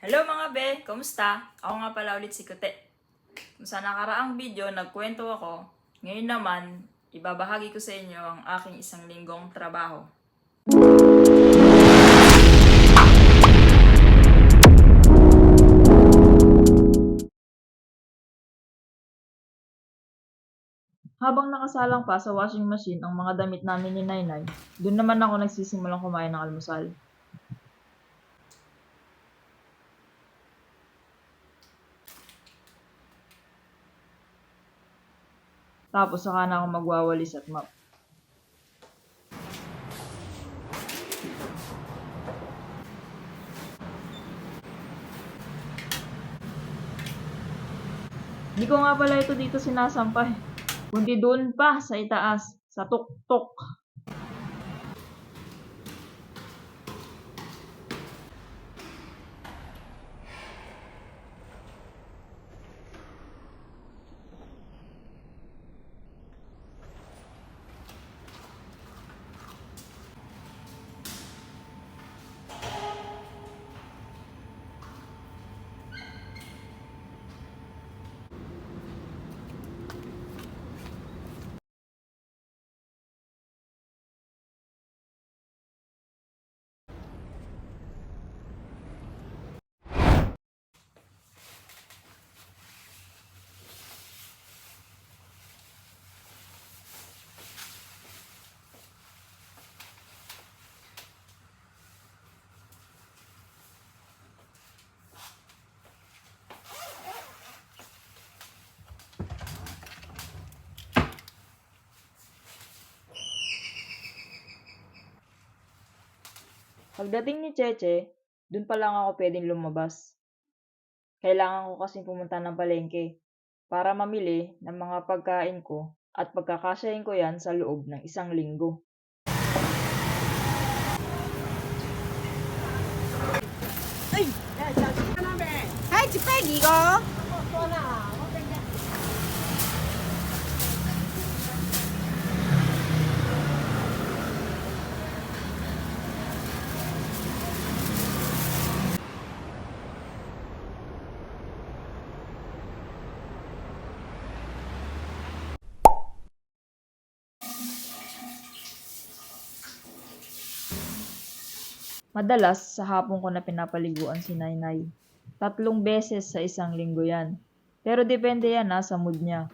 Hello mga be! Kamusta? Ako nga pala ulit si Kute. Kung sa nakaraang video, nagkwento ako. Ngayon naman, ibabahagi ko sa inyo ang aking isang linggong trabaho. Habang nakasalang pa sa washing machine ang mga damit namin ni Nainay, doon naman ako nagsisimulang kumain ng almusal. Tapos saka na ako magwawalis at mop. Di ko nga pala ito dito sinasampay, kundi doon pa sa itaas, sa tuktok. Pagdating ni Cheche, dun pa lang ako pwedeng lumabas. Kailangan ko kasing pumunta ng palengke para mamili ng mga pagkain ko at pagkakasyahin ko yan sa loob ng 1 linggo. Hai, chị Peggy ko. Madalas, sa hapon ko na pinapaliguan si Nainay. 3 beses sa 1 linggo yan. Pero depende yan sa mood niya.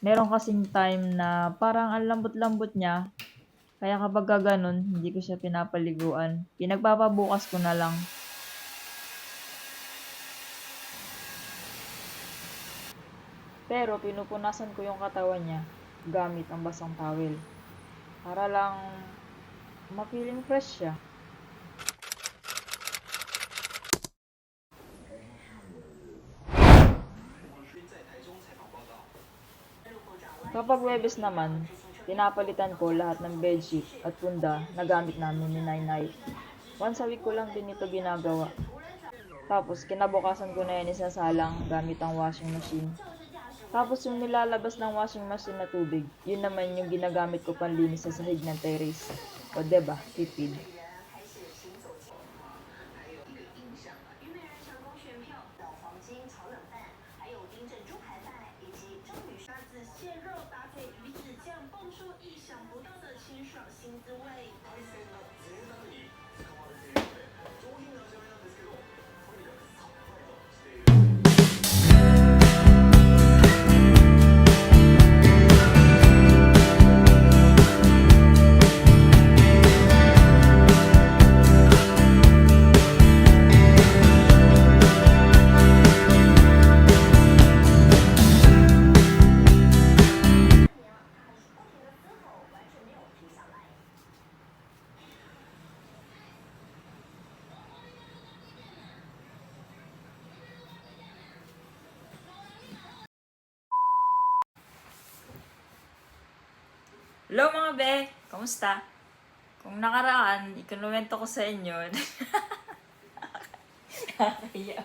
Meron kasing time na parang ang lambot-lambot niya. Kaya kapag ganun, hindi ko siya pinapaliguan. Pinagpapabukas ko na lang. Pero pinupunasan ko yung katawan niya gamit ang basang towel. Para lang ma-feeling fresh siya. Kapag Webes naman, pinapalitan ko lahat ng bedsheet at punda na gamit namin ni Nainay. Once a week ko lang din ito ginagawa. Tapos kinabukasan ko na yan isasalang gamit ang washing machine. Tapos yung nilalabas ng washing machine na tubig, yun naman yung ginagamit ko panlinis sa sahig ng terrace. O diba, tipid. Hello mga be! Kamusta? Kung nakaraan, ikinuwento ko sa inyo. Nakakaya.